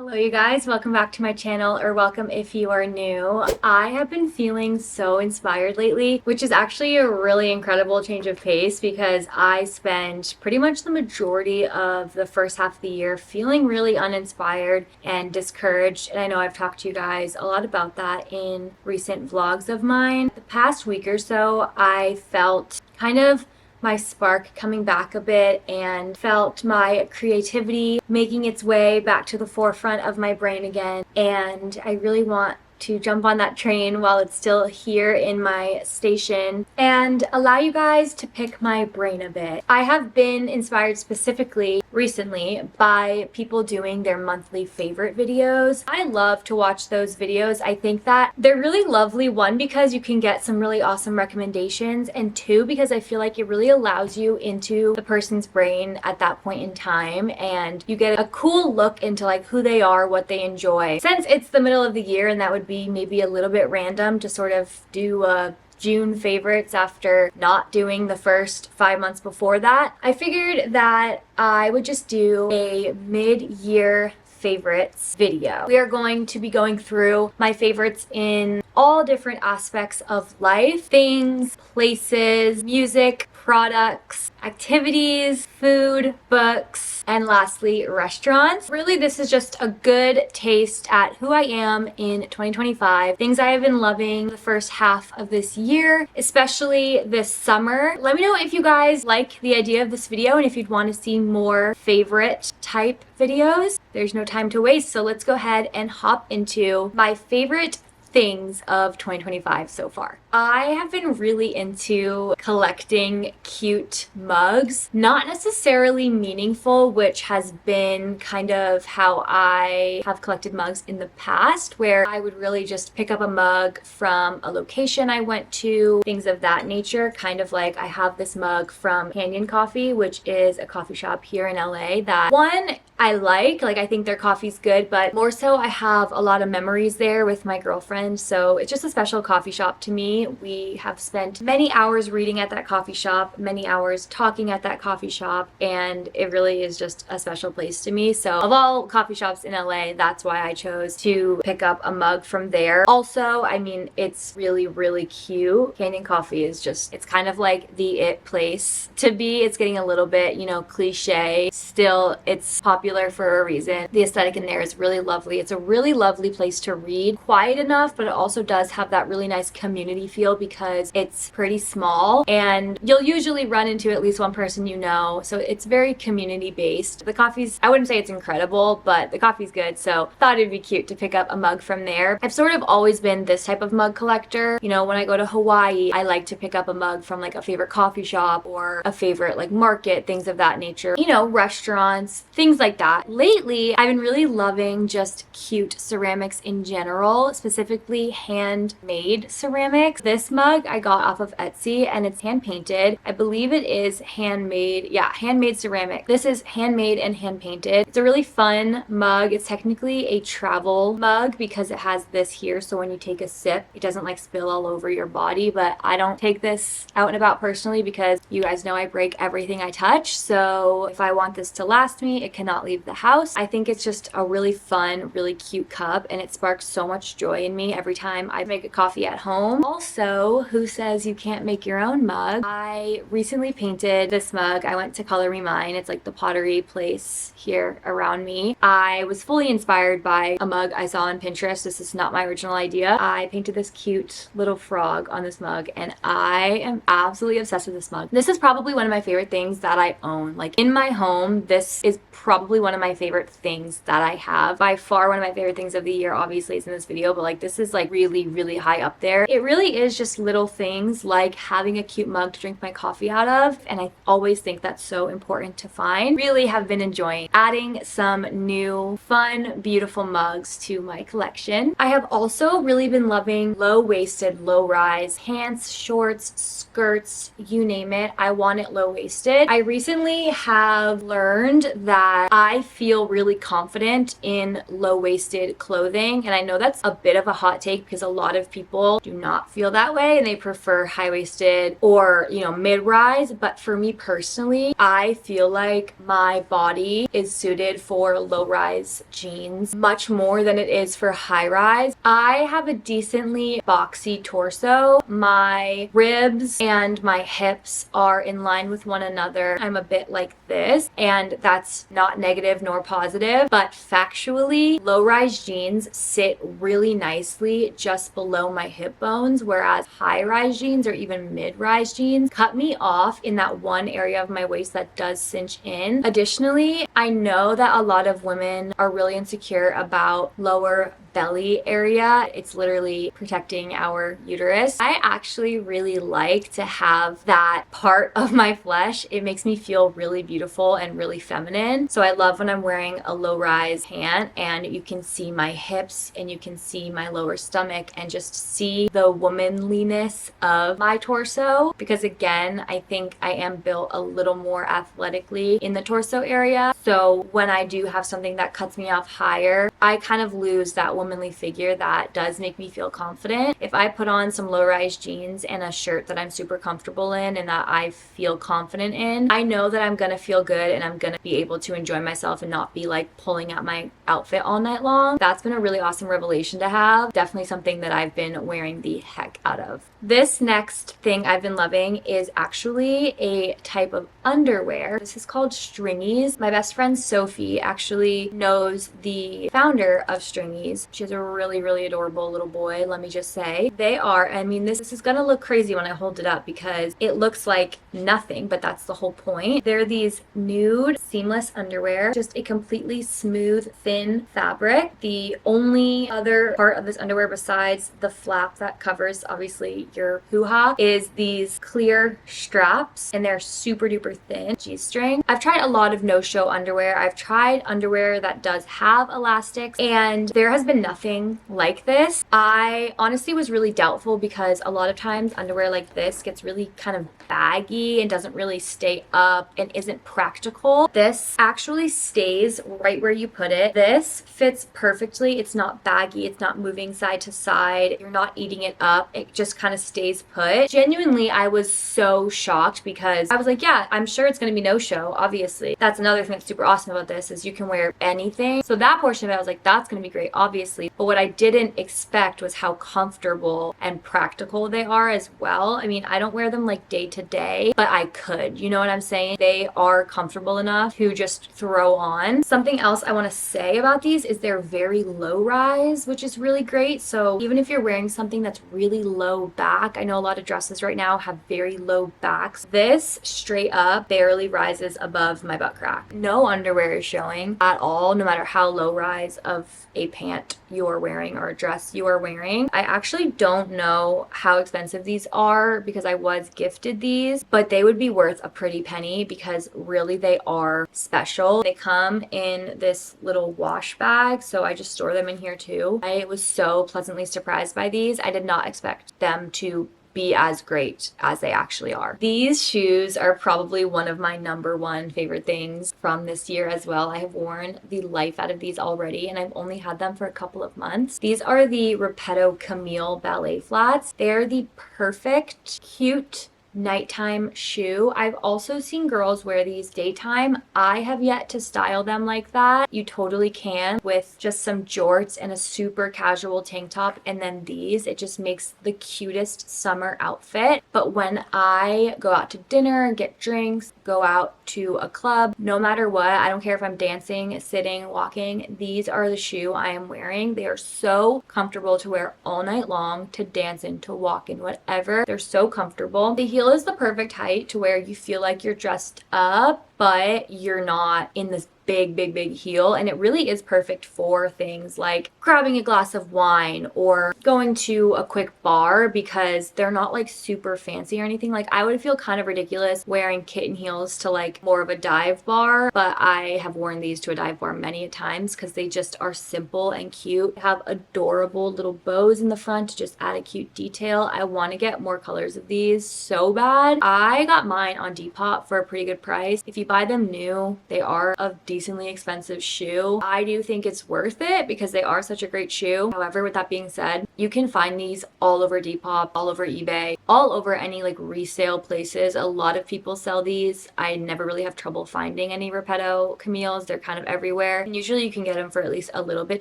Hello you guys, welcome back to my channel, or welcome if you are new. I have been feeling so inspired lately, which is actually a really incredible change of pace because I spent pretty much the majority of the first half of the year feeling really uninspired and discouraged, and I know I've talked to you guys a lot about that in recent vlogs of mine. The past week or so, I felt kind of my spark coming back a bit and felt my creativity making its way back to the forefront of my brain again, and I really want to jump on that train while it's still here in my station and allow you guys to pick my brain a bit. I have been inspired specifically recently by people doing their monthly favorite videos. I love to watch those videos. I think that they're really lovely, one, because you can get some really awesome recommendations, and two, because I feel like it really allows you into the person's brain at that point in time and you get a cool look into like who they are, what they enjoy. Since it's the middle of the year and that would be maybe a little bit random to sort of do June favorites after not doing the first 5 months before that, I figured that I would just do a mid-year favorites video. We are going to be going through my favorites in all different aspects of life, things, places, music, products, activities, food, books, and lastly, restaurants. Really, this is just a good taste at who I am in 2025, things I have been loving the first half of this year, especially this summer. Let me know if you guys like the idea of this video and if you'd want to see more favorite type videos. There's no time to waste, so let's go ahead and hop into my favorite things of 2025 so far. I have been really into collecting cute mugs, not necessarily meaningful, which has been kind of how I have collected mugs in the past, where I would really just pick up a mug from a location I went to, things of that nature. Kind of like I have this mug from Canyon Coffee, which is a coffee shop here in LA that, one, I like I think their coffee's good, but more so I have a lot of memories there with my girlfriend, so it's just a special coffee shop to me. We have spent many hours reading at that coffee shop, many hours talking at that coffee shop, and it really is just a special place to me. So of all coffee shops in LA, that's why I chose to pick up a mug from there. Also, I mean, it's really, really cute. Canyon Coffee is just, it's kind of like the it place to be. It's getting a little bit, you know, cliche. Still, it's popular for a reason. The aesthetic in there is really lovely. It's a really lovely place to read. Quiet enough, but it also does have that really nice community feel because it's pretty small and you'll usually run into at least one person you know. So it's very community based. The coffee's, I wouldn't say it's incredible, but the coffee's good. So thought it'd be cute to pick up a mug from there. I've sort of always been this type of mug collector. You know, when I go to Hawaii, I like to pick up a mug from like a favorite coffee shop or a favorite like market, things of that nature. You know, restaurants, things like that. Lately, I've been really loving just cute ceramics in general, specifically handmade ceramics. This mug I got off of Etsy and it's hand painted. I believe it is handmade. Yeah, handmade ceramic. This is handmade and hand painted. It's a really fun mug. It's technically a travel mug because it has this here, so when you take a sip, it doesn't like spill all over your body, but I don't take this out and about personally because you guys know I break everything I touch. So if I want this to last me, it cannot leave the house. I think it's just a really fun, really cute cup, and it sparks so much joy in me every time I make a coffee at home. Also, who says you can't make your own mug? I recently painted this mug. I went to Color Me Mine. It's like the pottery place here around me. I was fully inspired by a mug I saw on Pinterest. This is not my original idea. I painted this cute little frog on this mug and I am absolutely obsessed with this mug. This is probably one of my favorite things that I own. Like in my home, this is probably one of my favorite things that I have. By far one of my favorite things of the year, obviously, is in this video, but like this is like really, really high up there. It really is just little things like having a cute mug to drink my coffee out of, and I always think that's so important to find. Really have been enjoying adding some new, fun, beautiful mugs to my collection. I have also really been loving low-waisted, low-rise pants, shorts, skirts, you name it. I want it low-waisted. I recently have learned that I feel really confident in low-waisted clothing, and I know that's a bit of a hot take because a lot of people do not feel that way and they prefer high-waisted or, you know, mid-rise. But for me personally, I feel like my body is suited for low-rise jeans much more than it is for high-rise. I have a decently boxy torso. My ribs and my hips are in line with one another. I'm a bit like this, and that's not negative nor positive, but factually, low-rise jeans sit really nicely just below my hip bones, whereas high-rise jeans or even mid-rise jeans cut me off in that one area of my waist that does cinch in. Additionally, I know that a lot of women are really insecure about lower belly area. It's literally protecting our uterus. I actually really like to have that part of my flesh. It makes me feel really beautiful and really feminine. So I love when I'm wearing a low-rise pant and you can see my hips and you can see my lower stomach and just see the womanliness of my torso, because again, I think I am built a little more athletically in the torso area. So when I do have something that cuts me off higher, I kind of lose that womanly figure that does make me feel confident. If I put on some low-rise jeans and a shirt that I'm super comfortable in and that I feel confident in, I know that I'm gonna feel good and I'm gonna be able to enjoy myself and not be like pulling at my outfit all night long. That's been a really awesome revelation to have. Definitely something that I've been wearing the heck out of. This next thing I've been loving is actually a type of underwear. This is called stringies. My best friend Sophie actually knows the founder of stringies. She has a really adorable little boy, let me just say. They are, I mean, this is gonna look crazy when I hold it up because it looks like nothing, but that's the whole point. They're these nude seamless underwear, just a completely smooth, thin fabric. The only other part of this underwear besides the flap that covers obviously your hoo-ha is these clear straps, and they're super duper thin G-string. I've tried a lot of no-show underwear. I've tried underwear that does have elastics, and there has been nothing like this. I honestly was really doubtful because a lot of times underwear like this gets really kind of baggy and doesn't really stay up and isn't practical. This actually stays right where you put it. This fits perfectly. It's not baggy. It's not moving side to side. You're not eating it up. It just kind of stays put. Genuinely, I was so shocked because I was like, yeah, I'm sure it's going to be no show, obviously. That's another thing that's super awesome about this is you can wear anything. So that portion of it, I was like, that's going to be great, obviously. But what I didn't expect was how comfortable and practical they are as well. I mean, I don't wear them like day to day, but I could, you know what I'm saying? They are comfortable enough to just throw on. Something else I want to say about these is they're very low rise, which is really great. So even if you're wearing something that's really low back, I know a lot of dresses right now have very low backs. This straight up barely rises above my butt crack. No underwear is showing at all, no matter how low rise of a pant you're wearing or a dress you are wearing. I actually don't know how expensive these are because I was gifted these, but they would be worth a pretty penny because really they are special. They come in this little wash bag, so I just store them in here too. I was so pleasantly surprised by these. I did not expect them to be as great as they actually are. These shoes are probably one of my number one favorite things from this year as well. I have worn the life out of these already and I've only had them for a couple of months. These are the Repetto Camille ballet flats. They're the perfect, cute nighttime shoe. I've also seen girls wear these daytime. I have yet to style them like that. You totally can with just some jorts and a super casual tank top, and then these. It just makes the cutest summer outfit. But when I go out to dinner and get drinks, go out to a club, no matter what, I don't care if I'm dancing, sitting, walking, these are the shoe I am wearing. They are so comfortable to wear all night long, to dance in, to walk in, whatever. They're so comfortable. The heel is the perfect height to where you feel like you're dressed up, but you're not in this big heel, and it really is perfect for things like grabbing a glass of wine or going to a quick bar because they're not like super fancy or anything. Like I would feel kind of ridiculous wearing kitten heels to like more of a dive bar, but I have worn these to a dive bar many a times because they just are simple and cute. They have adorable little bows in the front to just add a cute detail. I want to get more colors of these so bad. I got mine on Depop for a pretty good price. If you buy them new, they are of decently expensive shoe, I do think it's worth it because they are such a great shoe. However, with that being said, you can find these all over Depop, all over eBay, all over any like resale places. A lot of people sell these. I never really have trouble finding any Repetto Camille's. They're kind of everywhere. And usually you can get them for at least a little bit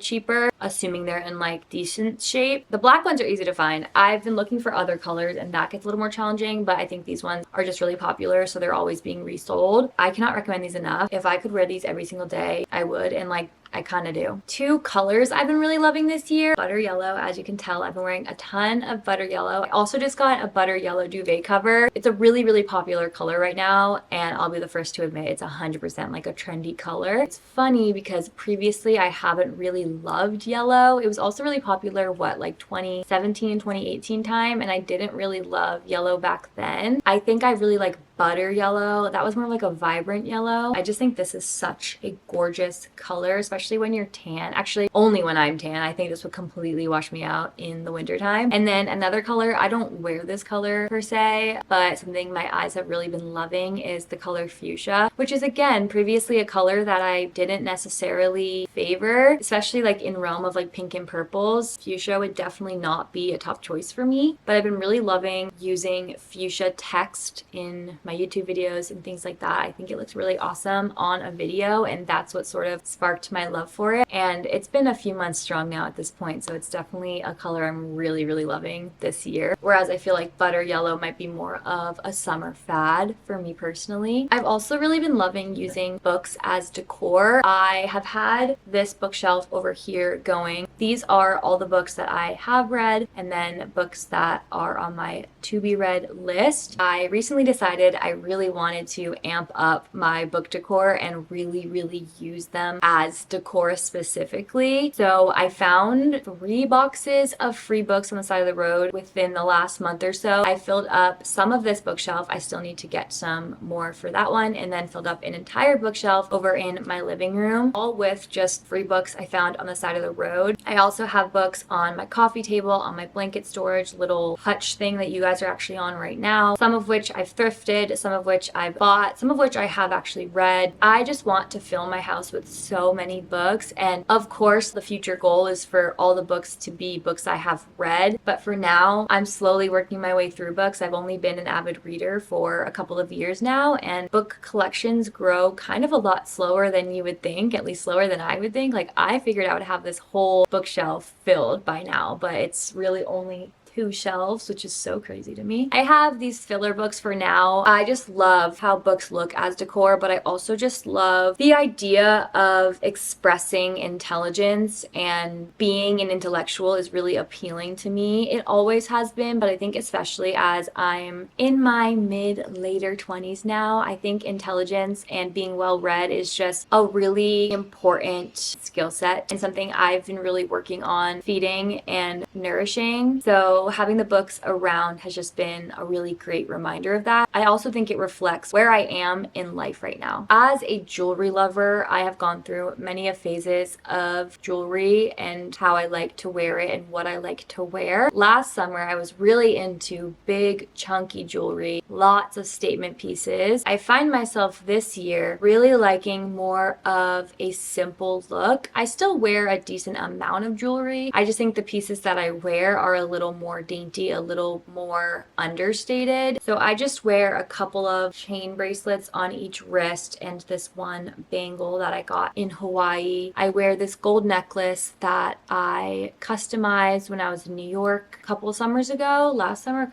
cheaper, assuming they're in like decent shape. The black ones are easy to find. I've been looking for other colors and that gets a little more challenging, but I think these ones are just really popular, so they're always being resold. I cannot recommend these enough. If I could wear these every single day, I would, and like I kind of do. Two colors I've been really loving this year. Butter yellow. As you can tell, I've been wearing a ton of butter yellow. I also just got a butter yellow duvet cover. It's a really, really popular color right now, and I'll be the first to admit it's 100% like a trendy color. It's funny because previously I haven't really loved yellow. It was also really popular, what, like 2017, 2018 time, and I didn't really love yellow back then. I think I really like butter yellow. That was more like a vibrant yellow. I just think this is such a gorgeous color, especially when you're tan. Actually, only when I'm tan. I think this would completely wash me out in the wintertime. And then another color, I don't wear this color per se, but something my eyes have really been loving is the color fuchsia, which is again previously a color that I didn't necessarily favor, especially like in realm of like pink and purples. Fuchsia would definitely not be a top choice for me, but I've been really loving using fuchsia text in my YouTube videos and things like that. I think it looks really awesome on a video, and that's what sort of sparked my love for it. And it's been a few months strong now at this point, so it's definitely a color I'm really, really loving this year. Whereas I feel like butter yellow might be more of a summer fad for me personally. I've also really been loving using books as decor. I have had this bookshelf over here going. These are all the books that I have read, and then books that are on my to be read list. I recently decided I really wanted to amp up my book decor and really, really use them as decor specifically. So I found 3 boxes of free books on the side of the road within the last month or so. I filled up some of this bookshelf. I still need to get some more for that one, and then filled up an entire bookshelf over in my living room, all with just free books I found on the side of the road. I also have books on my coffee table, on my blanket storage, little hutch thing that you guys are actually on right now, some of which I've thrifted, some of which I bought, some of which I have actually read. I just want to fill my house with so many books, and of course the future goal is for all the books to be books I have read, but for now I'm slowly working my way through books. I've only been an avid reader for a couple of years now, and book collections grow kind of a lot slower than you would think, at least slower than I would think. Like, I figured I would have this whole bookshelf filled by now, but it's really only 2 shelves, which is so crazy to me. I have these filler books for now. I just love how books look as decor, but I also just love the idea of expressing intelligence, and being an intellectual is really appealing to me. It always has been, but I think especially as I'm in my later 20s now, I think intelligence and being well read is just a really important skill set and something I've been really working on feeding and nourishing. So having the books around has just been a really great reminder of that. I also think it reflects where I am in life right now. As a jewelry lover, I have gone through many of phases of jewelry and how I like to wear it and what I like to wear. Last summer, I was really into big, chunky jewelry, lots of statement pieces. I find myself this year really liking more of a simple look. I still wear a decent amount of jewelry. I just think the pieces that I wear are a little more dainty, a little more understated. So I just wear a couple of chain bracelets on each wrist and this one bangle that I got in Hawaii. I wear this gold necklace that I customized when I was in New York a couple summers ago. Last summer,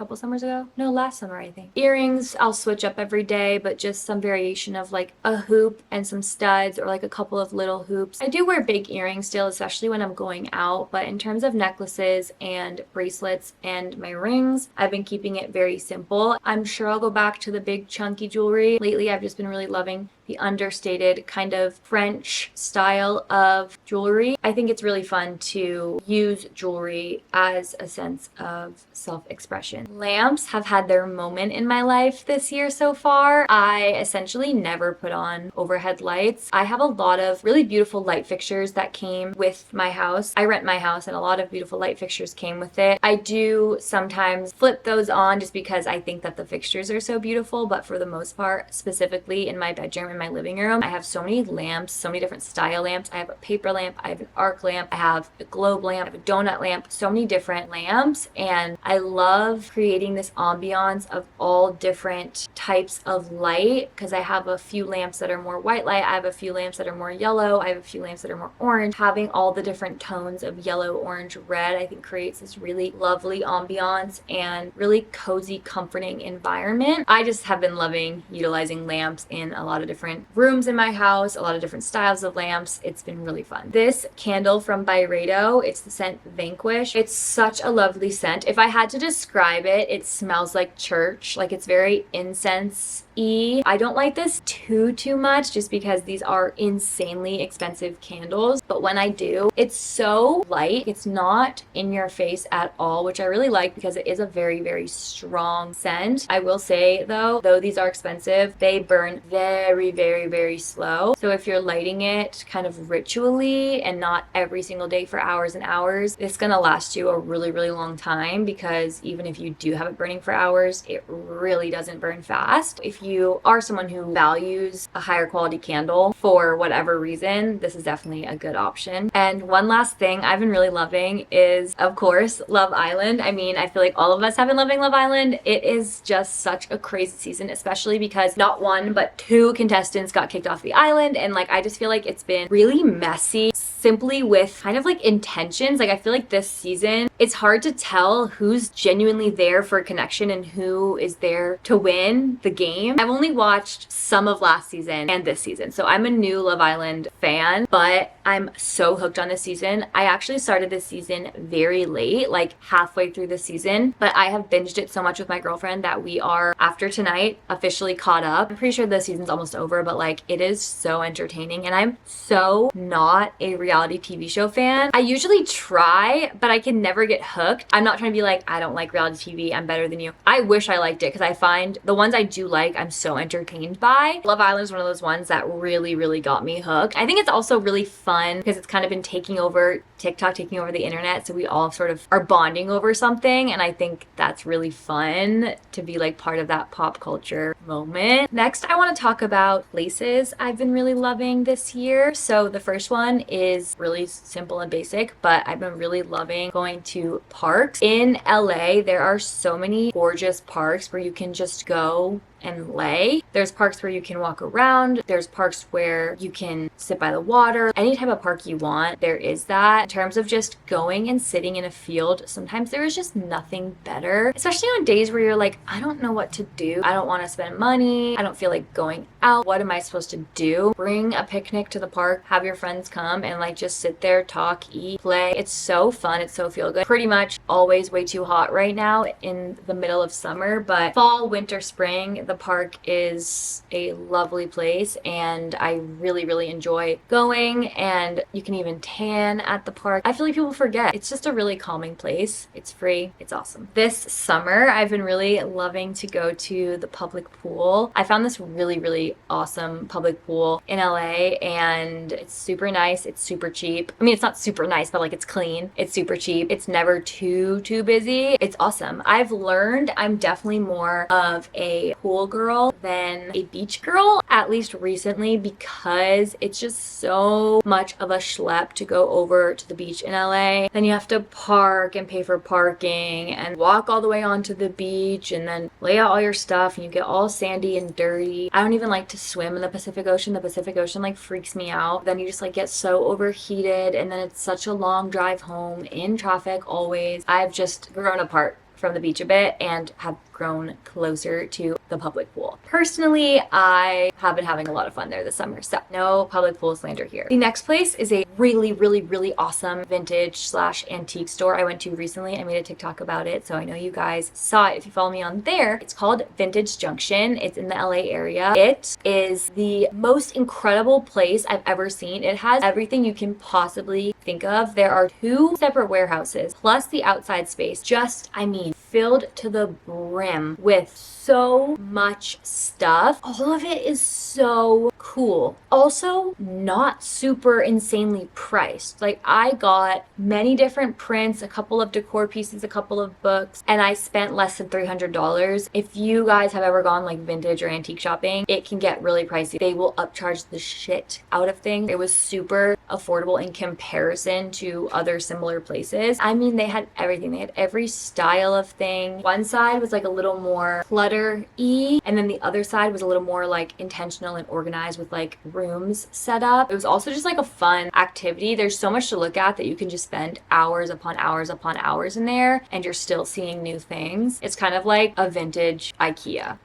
I think. Earrings, I'll switch up every day, but just some variation of like a hoop and some studs, or like a couple of little hoops. I do wear big earrings still, especially when I'm going out, but in terms of necklaces and bracelets and my rings, I've been keeping it very simple. I'm sure I'll go back to the big chunky jewelry. Lately, I've just been really loving the understated kind of French style of jewelry. I think it's really fun to use jewelry as a sense of self-expression. Lamps have had their moment in my life this year so far. I essentially never put on overhead lights. I have a lot of really beautiful light fixtures that came with my house. I rent my house, and a lot of beautiful light fixtures came with it. I do sometimes flip those on just because I think that the fixtures are so beautiful, but for the most part, specifically in my bedroom in my living room. I have so many lamps, so many different style lamps. I have a paper lamp, I have an arc lamp, I have a globe lamp, I have a donut lamp, so many different lamps. And I love creating this ambiance of all different types of light because I have a few lamps that are more white light, I have a few lamps that are more yellow, I have a few lamps that are more orange. Having all the different tones of yellow, orange, red, I think creates this really lovely ambiance and really cozy, comforting environment. I just have been loving utilizing lamps in a lot of different rooms in my house, a lot of different styles of lamps. It's been really fun. This candle from Byredo, it's the scent Vanquish. It's such a lovely scent. If I had to describe it, it smells like church. Like it's very incense-y. I don't like this too much just because these are insanely expensive candles, but when I do, it's so light. It's not in your face at all, which I really like because it is a very strong scent. I will say though these are expensive, they burn very slow. So if you're lighting it kind of ritually and not every single day for hours and hours, it's gonna last you a really long time because even if you do have it burning for hours, it really doesn't burn fast. If you are someone who values a higher quality candle for whatever reason, this is definitely a good option. And one last thing I've been really loving is, of course, Love Island. I mean, I feel like all of us have been loving Love Island. It is just such a crazy season, especially because not one but two contestants got kicked off the island, and like I just feel like it's been really messy simply with kind of like intentions. Like I feel like this season it's hard to tell who's genuinely there for a connection and who is there to win the game. I've only watched some of last season and this season, so I'm a new Love Island fan, but I'm so hooked on this season. I actually started this season very late, like halfway through the season, but I have binged it so much with my girlfriend that we are, after tonight, officially caught up. I'm pretty sure the season's almost over, but like it is so entertaining, and I'm so not a reality TV show fan. I usually try, but I can never get hooked. I'm not trying to be like, I don't like reality TV, I'm better than you. I wish I liked it because I find the ones I do like, I'm so entertained by. Love Island is one of those ones that really got me hooked. I think it's also really fun because it's kind of been taking over TikTok, taking over the internet, so we all sort of are bonding over something, and I think that's really fun to be like part of that pop culture moment. Next, I want to talk about places I've been really loving this year. So the first one is really simple and basic, but I've been really loving going to parks. In LA, there are so many gorgeous parks where you can just go and lay. There's parks where you can walk around. There's parks where you can sit by the water. Any type of park you want, there is that. In terms of just going and sitting in a field, sometimes there is just nothing better, especially on days where you're like, I don't know what to do. I don't want to spend money. I don't feel like going out. What am I supposed to do? Bring a picnic to the park, have your friends come and like just sit there, talk, eat, play. It's so fun. It's so feel good. Pretty much always way too hot right now in the middle of summer, but fall, winter, spring, the park is a lovely place and I really enjoy going, and you can even tan at the park. I feel like people forget it's just a really calming place. It's free. It's awesome. This summer I've been really loving to go to the public pool. I found this really awesome public pool in LA and it's super nice. It's super cheap. I mean, it's not super nice, but like it's clean. It's super cheap. It's never too busy. It's awesome. I've learned I'm definitely more of a pool girl than a beach girl, at least recently, because it's just so much of a schlep to go over to the beach in LA. Then you have to park and pay for parking and walk all the way onto the beach and then lay out all your stuff and you get all sandy and dirty. I don't even like to swim in the Pacific Ocean. The Pacific Ocean like freaks me out. Then you just like get so overheated and then it's such a long drive home in traffic always. I've just grown apart from the beach a bit and have grown closer to the public pool. Personally, I have been having a lot of fun there this summer, so no public pool slander here. The next place is a really awesome vintage / antique store I went to recently. I made a TikTok about it, so I know you guys saw it if you follow me on there. It's called Vintage Junction. It's in the LA area. It is the most incredible place I've ever seen. It has everything you can possibly think of. There are 2 separate warehouses plus the outside space. Just, I mean, filled to the brim with so much stuff. All of it is so cool. Also, not super insanely priced. Like, I got many different prints, a couple of decor pieces, a couple of books, and I spent less than $300. If you guys have ever gone like vintage or antique shopping, it can get really pricey. They will upcharge the shit out of things. It was super affordable in comparison to other similar places. I mean, they had everything. They had every style of thing. One side was like a little more clutter-y, and then the other side was a little more like intentional and organized with like rooms set up. It was also just like a fun activity. There's so much to look at that you can just spend hours upon hours upon hours in there, and you're still seeing new things. It's kind of like a vintage IKEA.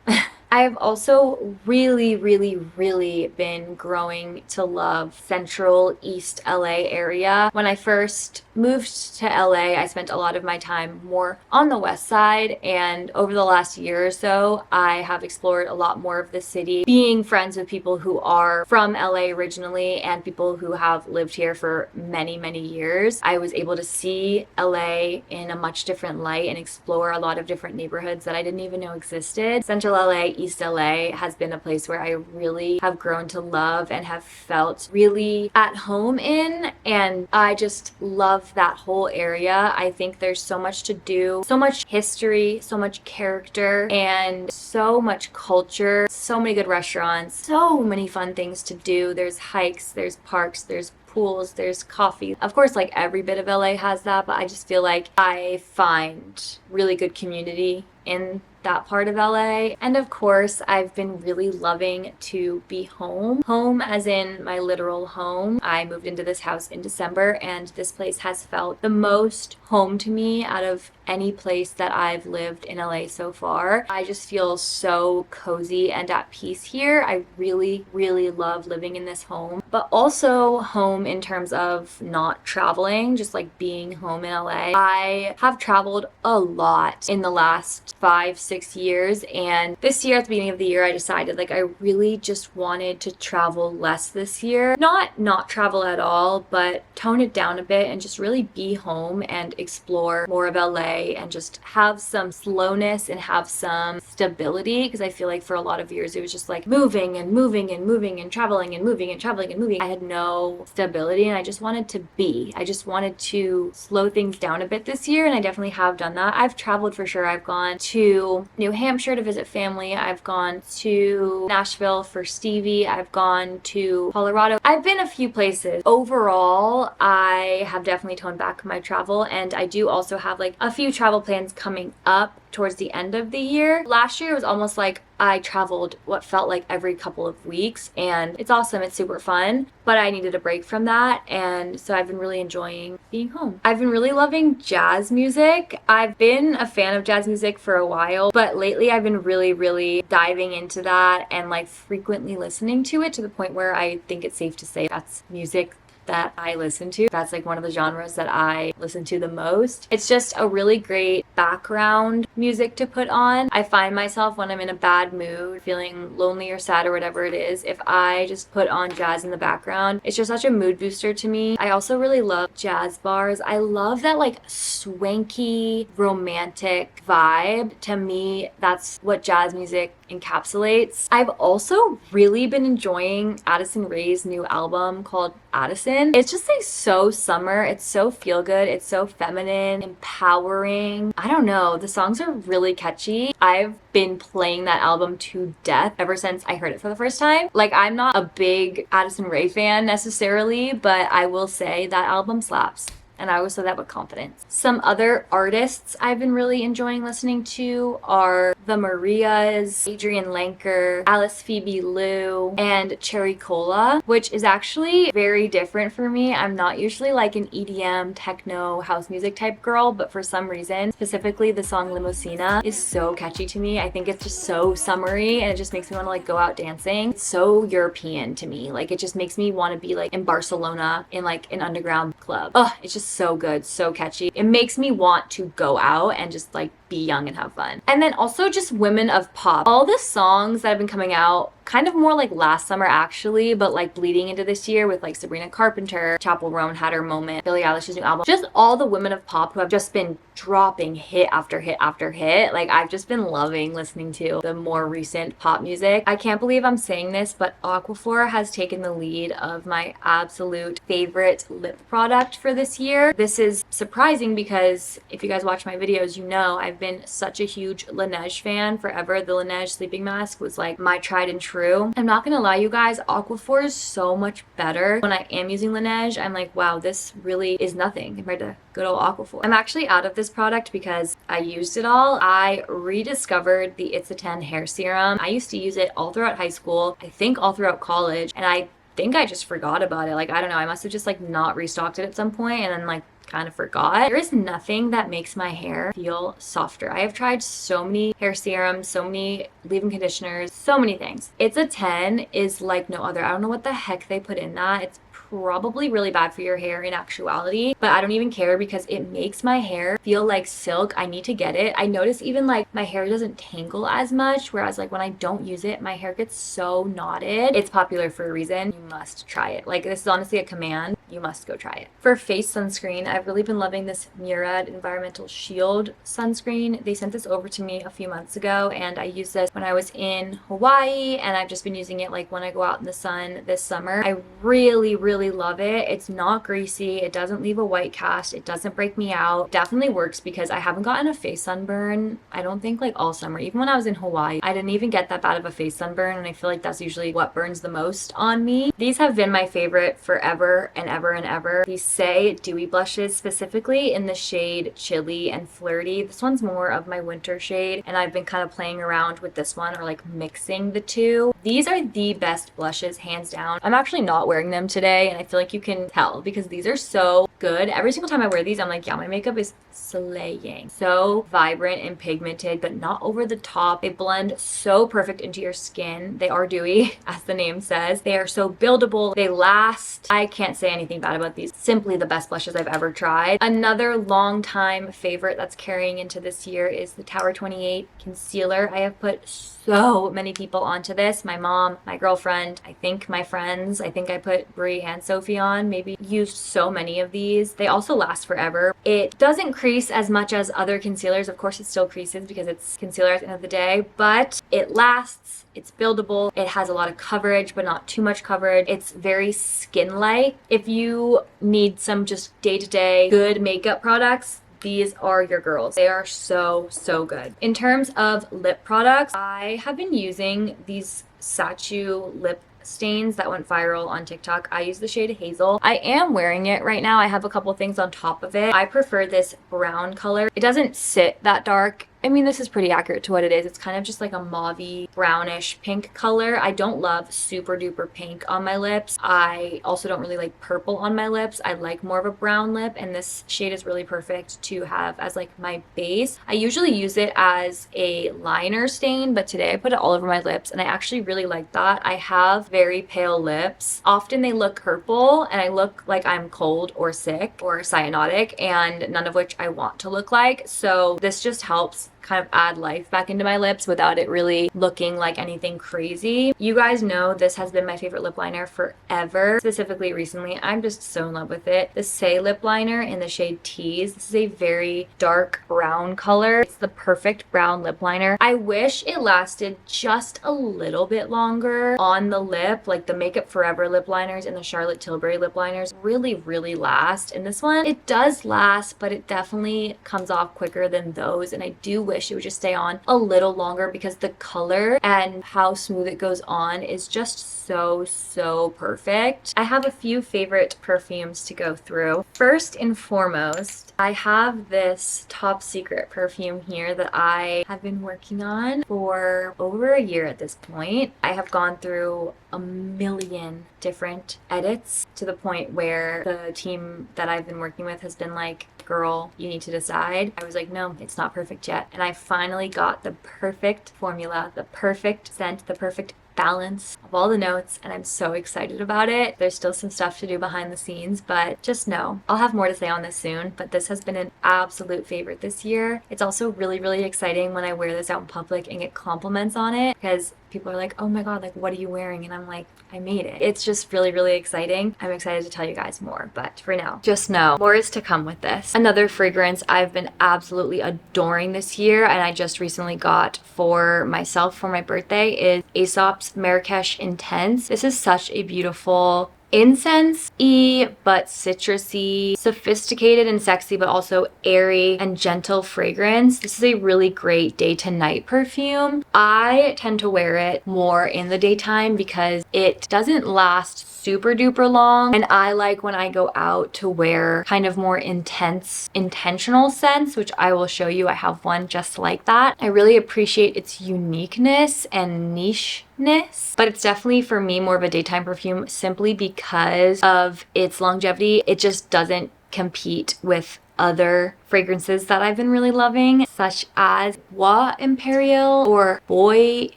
I've also really been growing to love Central East LA area. When I first moved to LA, I spent a lot of my time more on the west side, and over the last year or so, I have explored a lot more of the city, being friends with people who are from LA originally and people who have lived here for many years. I was able to see LA in a much different light and explore a lot of different neighborhoods that I didn't even know existed. Central LA, East LA has been a place where I really have grown to love and have felt really at home in, and I just love that whole area. I think there's so much to do, so much history, so much character, and so much culture, so many good restaurants, so many fun things to do. There's hikes, there's parks, there's pools, there's coffee. Of course, like every bit of LA has that, but I just feel like I find really good community in that part of LA. And of course, I've been really loving to be home. Home as in my literal home. I moved into this house in December, and this place has felt the most home to me out of any place that I've lived in LA so far. I just feel so cozy and at peace here. I really love living in this home, but also home in terms of not traveling, just like being home in LA. I have traveled a lot in the last 5-6 years, and this year at the beginning of the year I decided like I really just wanted to travel less this year. Not travel at all, but tone it down a bit and just really be home and explore more of LA and just have some slowness and have some stability, because I feel like for a lot of years it was just like moving and traveling and moving and traveling and moving. I had no stability, and I just wanted to be. I just wanted to slow things down a bit this year, and I definitely have done that. I've traveled for sure. I've gone to New Hampshire to visit family. I've gone to Nashville for Stevie. I've gone to Colorado. I've been a few places. Overall, I have definitely toned back my travel, and I do also have like a few travel plans coming up towards the end of the year. Last year was almost like I traveled what felt like every couple of weeks, and it's awesome. It's super fun, but I needed a break from that, and so I've been really enjoying being home. I've been really loving jazz music. I've been a fan of jazz music for a while, but lately I've been really diving into that and like frequently listening to it to the point where I think it's safe to say that's music that I listen to. That's like one of the genres that I listen to the most. It's just a really great background music to put on. I find myself when I'm in a bad mood, feeling lonely or sad or whatever it is, if I just put on jazz in the background, it's just such a mood booster to me. I also really love jazz bars. I love that like swanky, romantic vibe. To me, that's what jazz music encapsulates. I've also really been enjoying Addison Rae's new album called Addison. It's just like so summer. It's so feel good. It's so feminine, empowering. I don't know. The songs are really catchy. I've been playing that album to death ever since I heard it for the first time. Like, I'm not a big Addison Rae fan necessarily, but I will say that album slaps. And I always say that with confidence. Some other artists I've been really enjoying listening to are the Marias, Adrienne Lenker, Alice Phoebe Liu, and Cherry Cola, which is actually very different for me. I'm not usually like an EDM, techno, house music type girl, but for some reason, specifically the song Limousina is so catchy to me. I think it's just so summery, and it just makes me want to like go out dancing. It's so European to me. Like, it just makes me want to be like in Barcelona in like an underground club. Oh, it's just so good, so catchy. It makes me want to go out and just like be young and have fun. And then also just women of pop. All the songs that have been coming out kind of more like last summer actually, but like bleeding into this year with like Sabrina Carpenter, Chappell Roan had her moment, Billie Eilish's new album, just all the women of pop who have just been dropping hit after hit after hit. Like I've just been loving listening to the more recent pop music. I can't believe I'm saying this, but Aquaphor has taken the lead of my absolute favorite lip product for this year. This is surprising because if you guys watch my videos, you know I've been such a huge Laneige fan forever. The Laneige sleeping mask was like my tried and true. I'm not gonna lie, you guys, Aquaphor is so much better. When I am using Laneige, I'm like, wow, this really is nothing compared to good old Aquaphor. I'm actually out of this product because I used it all. I rediscovered the It's a 10 hair serum. I used to use it all throughout high school, I think all throughout college, and I think I just forgot about it. Like, I don't know, I must have just like not restocked it at some point and then like kind of forgot. There is nothing that makes my hair feel softer. I have tried so many hair serums, so many leave-in conditioners, so many things. It's a 10 is like no other. I don't know what the heck they put in that. It's probably really bad for your hair in actuality, but I don't even care because it makes my hair feel like silk. I need to get it. I notice even like my hair doesn't tangle as much, whereas like when I don't use it, my hair gets so knotted. It's popular for a reason. You must try it. Like, this is honestly a command. You must go try it. For face sunscreen, I've really been loving this Murad Environmental Shield sunscreen. They sent this over to me a few months ago and I used this when I was in Hawaii, and I've just been using it like when I go out in the sun this summer. I really love it. It's not greasy. It doesn't leave a white cast. It doesn't break me out. Definitely works because I haven't gotten a face sunburn, I don't think, like all summer. Even when I was in Hawaii, I didn't even get that bad of a face sunburn, and I feel like that's usually what burns the most on me. These have been my favorite forever and ever and ever. These Say Dewy blushes, specifically in the shade Chilly and Flirty. This one's more of my winter shade, and I've been kind of playing around with this one or like mixing the two. These are the best blushes, hands down. I'm actually not wearing them today, and I feel like you can tell because these are so good. Every single time I wear these, I'm like, yeah, my makeup is slaying. So vibrant and pigmented, but not over the top. They blend so perfect into your skin. They are dewy, as the name says. They are so buildable. They last. I can't say anything bad about these. Simply the best blushes I've ever tried. Another long time favorite that's carrying into this year is the Tower 28 concealer. I have put so many people onto this. My mom, my girlfriend, I think my friends. I think I put Brie and Sophie on, maybe used so many of these. They also last forever. It doesn't crease as much as other concealers. Of course, it still creases because it's concealer at the end of the day, but it lasts. It's buildable. It has a lot of coverage, but not too much coverage. It's very skin-like. If you need some just day-to-day good makeup products, these are your girls. They are so good. In terms of lip products, I have been using these Sachu lip stains that went viral on TikTok. I use the shade Hazel. I am wearing it right now. I have a couple things on top of it. I prefer this brown color. It doesn't sit that dark. I mean, this is pretty accurate to what it is. It's kind of just like a mauvey, brownish pink color. I don't love super duper pink on my lips. I also don't really like purple on my lips. I like more of a brown lip, and this shade is really perfect to have as like my base. I usually use it as a liner stain, but today I put it all over my lips, and I actually really like that. I have very pale lips. Often they look purple, and I look like I'm cold or sick or cyanotic, and none of which I want to look like. So this just helps kind of add life back into my lips without it really looking like anything crazy. You guys know this has been my favorite lip liner forever. Specifically recently, I'm just so in love with it. The Say lip liner in the shade Tease. This is a very dark brown color. It's the perfect brown lip liner. I wish it lasted just a little bit longer on the lip. Like the Makeup Forever lip liners and the Charlotte Tilbury lip liners really last. And this one, it does last, but it definitely comes off quicker than those. And I do wish it would just stay on a little longer because the color and how smooth it goes on is just so perfect. I have a few favorite perfumes to go through. First and foremost, I have this Top Secret perfume here that I have been working on for over a year at this point. I have gone through a million different edits to the point where the team that I've been working with has been like, girl, you need to decide. I was like, no, it's not perfect yet. And I finally got the perfect formula, the perfect scent, the perfect balance of all the notes, and I'm so excited about it. There's still some stuff to do behind the scenes, but just know I'll have more to say on this soon. But this has been an absolute favorite this year. It's also really exciting when I wear this out in public and get compliments on it, because People are like, oh my god, like what are you wearing? And I'm like, I made it. It's just really, really exciting. I'm excited to tell you guys more, but for now, just know more is to come with this. Another fragrance I've been absolutely adoring this year, and I just recently got for myself for my birthday, is Aesop's Marrakesh Intense. This is such a beautiful incense-y but citrusy, sophisticated and sexy but also airy and gentle fragrance. This is a really great day to night perfume. I tend to wear it more in the daytime because it doesn't last super duper long, and I like when I go out to wear kind of more intense intentional scents, which I will show you. I have one just like that. I really appreciate its uniqueness and niche-ness, but it's definitely for me more of a daytime perfume simply because of its longevity. It just doesn't compete with other fragrances that I've been really loving, such as Bois Imperial or Boy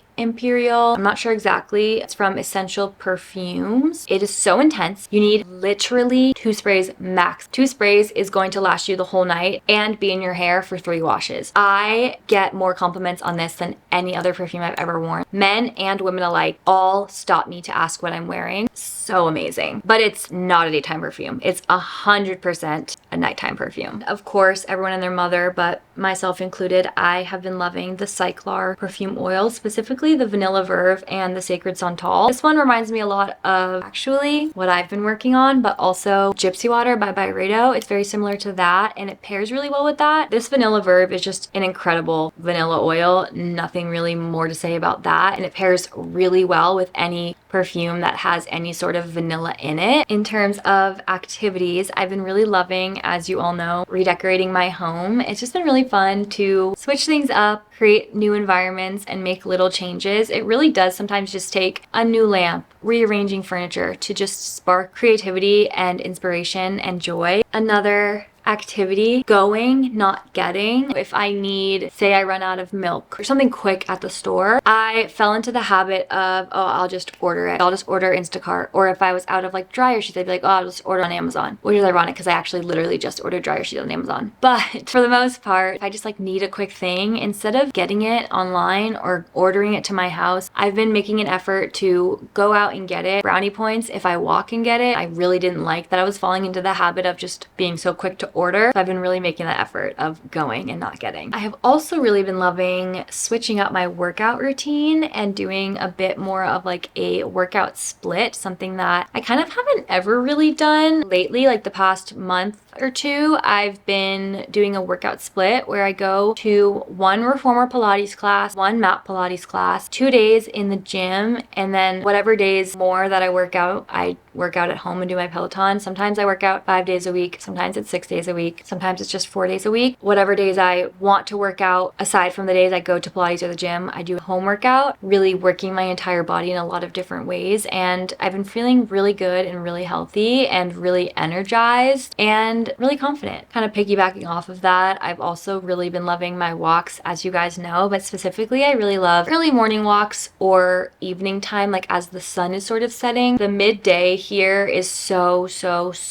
Imperial. I'm not sure exactly. It's from Essential Perfumes. It is so intense. You need literally 2 sprays max. 2 sprays is going to last you the whole night and be in your hair for 3 washes. I get more compliments on this than any other perfume I've ever worn. Men and women alike all stop me to ask what I'm wearing. So amazing. But it's not a daytime perfume. It's 100% a nighttime perfume. Of course, everyone and their mother, but myself included, I have been loving the Cyclar perfume oil, specifically the Vanilla Verve and the Sacred Santal. This one reminds me a lot of actually what I've been working on, but also Gypsy Water by Byredo. It's very similar to that, and it pairs really well with that. This Vanilla Verve is just an incredible vanilla oil. Nothing really more to say about that, and it pairs really well with any perfume that has any sort of vanilla in it. In terms of activities, I've been really loving, as you all know, redecorating my home. It's just been really fun to switch things up, create new environments, and make little changes. It really does sometimes just take a new lamp, rearranging furniture to just spark creativity and inspiration and joy. Another activity, going, not getting. If I need, say I run out of milk or something quick at the store, I fell into the habit of, oh, I'll just order it. I'll just order Instacart. Or if I was out of like dryer sheets, I'd be like, oh, I'll just order on Amazon, which is ironic because I actually literally just ordered dryer sheets on Amazon. But for the most part, if I just like need a quick thing, instead of getting it online or ordering it to my house, I've been making an effort to go out and get it. Brownie points if I walk and get it. I really didn't like that I was falling into the habit of just being so quick to order. So I've been really making that effort of going and not getting. I have also really been loving switching up my workout routine and doing a bit more of like a workout split, something that I kind of haven't ever really done lately. Like the past month or two, I've been doing a workout split where I go to 1 reformer Pilates class, 1 mat Pilates class, 2 days in the gym, and then whatever days more that I work out at home and do my Peloton. Sometimes I work out 5 days a week, sometimes it's 6 days a week, sometimes it's just 4 days a week. Whatever days I want to work out, aside from the days I go to Pilates or the gym, I do a home workout, really working my entire body in a lot of different ways. And I've been feeling really good and really healthy and really energized and really confident. Kind of piggybacking off of that, I've also really been loving my walks, as you guys know, but specifically I really love early morning walks or evening time, like as the sun is sort of setting. The midday here is so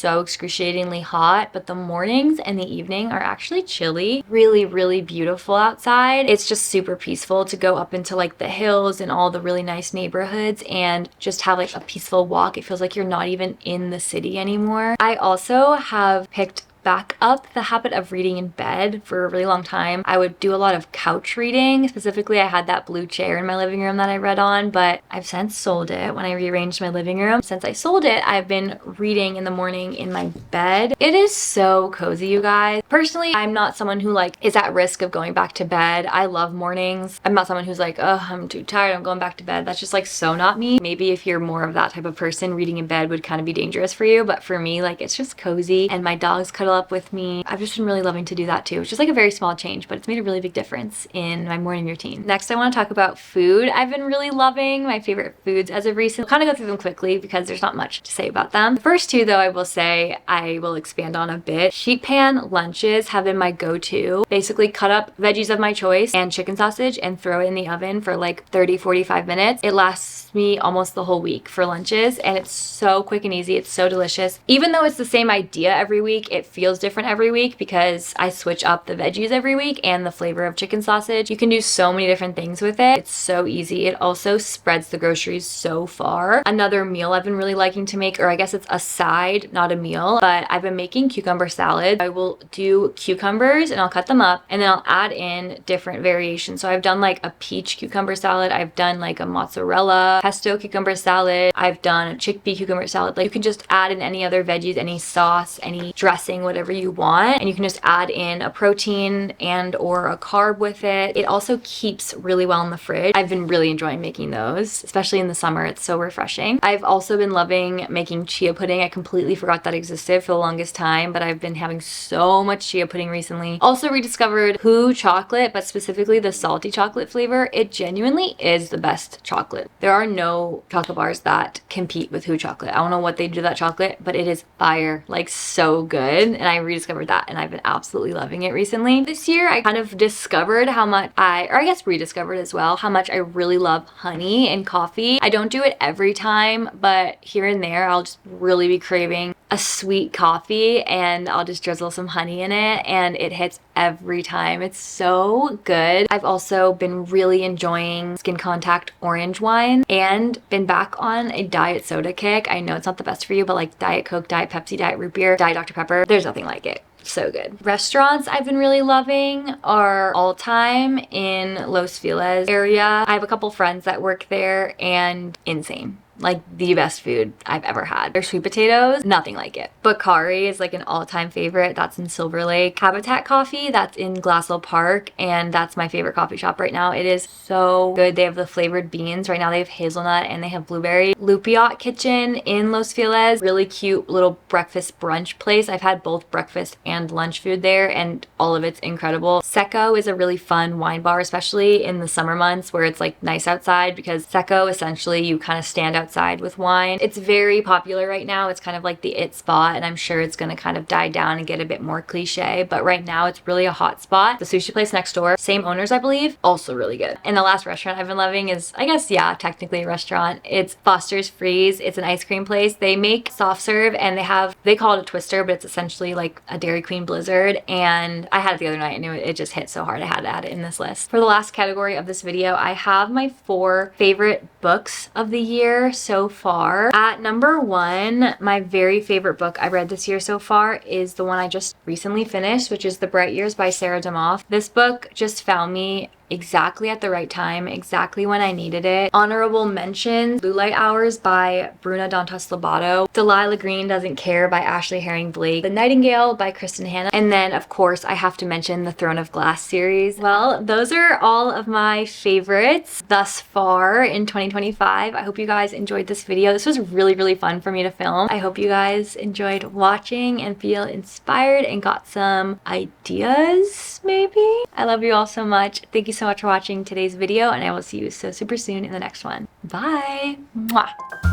excruciatingly hot, but the mornings and the evening are actually chilly. Really beautiful outside. It's just super peaceful to go up into like the hills and all the really nice neighborhoods and just have like a peaceful walk. It feels like you're not even in the city anymore. I also have picked back up the habit of reading in bed. For a really long time, I would do a lot of couch reading. Specifically, I had that blue chair in my living room that I read on, but I've since sold it when I rearranged my living room. Since I sold it, I've been reading in the morning in my bed. It is so cozy, you guys. Personally, I'm not someone who like is at risk of going back to bed. I love mornings. I'm not someone who's like, oh, I'm too tired, I'm going back to bed. That's just like so not me. Maybe if you're more of that type of person, reading in bed would kind of be dangerous for you, but for me, like it's just cozy and my dogs cuddle up with me. I've just been really loving to do that too. It's just like a very small change, but it's made a really big difference in my morning routine. Next, I want to talk about food. I've been really loving my favorite foods as of recent. I'll kind of go through them quickly because there's not much to say about them. The first two, though, I will say I will expand on a bit. Sheet pan lunches have been my go-to. Basically cut up veggies of my choice and chicken sausage and throw it in the oven for like 30-45 minutes. It lasts me almost the whole week for lunches, and it's so quick and easy. It's so delicious. Even though it's the same idea every week, it feels feels different every week because I switch up the veggies every week and the flavor of chicken sausage. You can do so many different things with it. It's so easy. It also spreads the groceries so far. Another meal I've been really liking to make, or I guess it's a side, not a meal, but I've been making cucumber salad. I will do cucumbers and I'll cut them up and then I'll add in different variations. So I've done like a peach cucumber salad. I've done like a mozzarella pesto cucumber salad. I've done a chickpea cucumber salad. Like you can just add in any other veggies, any sauce, any dressing, whatever you want. And you can just add in a protein and or a carb with it. It also keeps really well in the fridge. I've been really enjoying making those, especially in the summer. It's so refreshing. I've also been loving making chia pudding. I completely forgot that existed for the longest time, but I've been having so much chia pudding recently. Also rediscovered Hu chocolate, but specifically the salty chocolate flavor. It genuinely is the best chocolate. There are no chocolate bars that compete with Hu chocolate. I don't know what they do to that chocolate, but it is fire, like so good. And I rediscovered that and I've been absolutely loving it recently. This year I kind of discovered how much I guess rediscovered as well, how much I really love honey in coffee. I don't do it every time, but here and there I'll just really be craving a sweet coffee and I'll just drizzle some honey in it and it hits every time. It's so good. I've also been really enjoying Skin Contact orange wine and been back on a diet soda kick. I know it's not the best for you, but like Diet Coke, Diet Pepsi, Diet Root Beer, Diet Dr. Pepper, there's nothing like it. So good. Restaurants I've been really loving are All Time in Los Feliz area. I have a couple friends that work there and insane. Like the best food I've ever had. Their sweet potatoes, nothing like it. Bakari is like an all-time favorite. That's in Silver Lake. Habitat Coffee, that's in Glassell Park, and that's my favorite coffee shop right now. It is so good. They have the flavored beans. Right now they have hazelnut and they have blueberry. Lupiot Kitchen in Los Feliz, really cute little breakfast brunch place. I've had both breakfast and lunch food there and all of it's incredible. Seco is a really fun wine bar, especially in the summer months where it's like nice outside, because Seco essentially you kind of stand outside with wine. It's very popular right now. It's kind of like the it spot and I'm sure it's going to kind of die down and get a bit more cliche, but right now it's really a hot spot. The sushi place next door, same owners I believe, also really good. And the last restaurant I've been loving is, I guess, yeah, technically a restaurant. It's Foster's Freeze. It's an ice cream place. They make soft serve and they call it a twister, but it's essentially like a Dairy Queen Blizzard, and I had it the other night and it just hit so hard I had to add it in this list. For the last category of this video, I have my 4 favorite books of the year so far. At number 1, my very favorite book I read this year so far is the one I just recently finished, which is The Bright Years by Sarah DeMoff. This book just found me exactly at the right time, exactly when I needed it. Honorable mentions: Blue Light Hours by Bruna Dantas Lobato, Delilah Green Doesn't Care by Ashley Herring Blake, The Nightingale by Kristen Hanna, and then of course I have to mention the Throne of Glass series. Well, those are all of my favorites thus far in 2025. I hope you guys enjoyed this video. This was really fun for me to film. I hope you guys enjoyed watching and feel inspired and got some ideas maybe. I love you all so much. Thank you so much for watching today's video and I will see you so super soon in the next one. Bye! Mwah.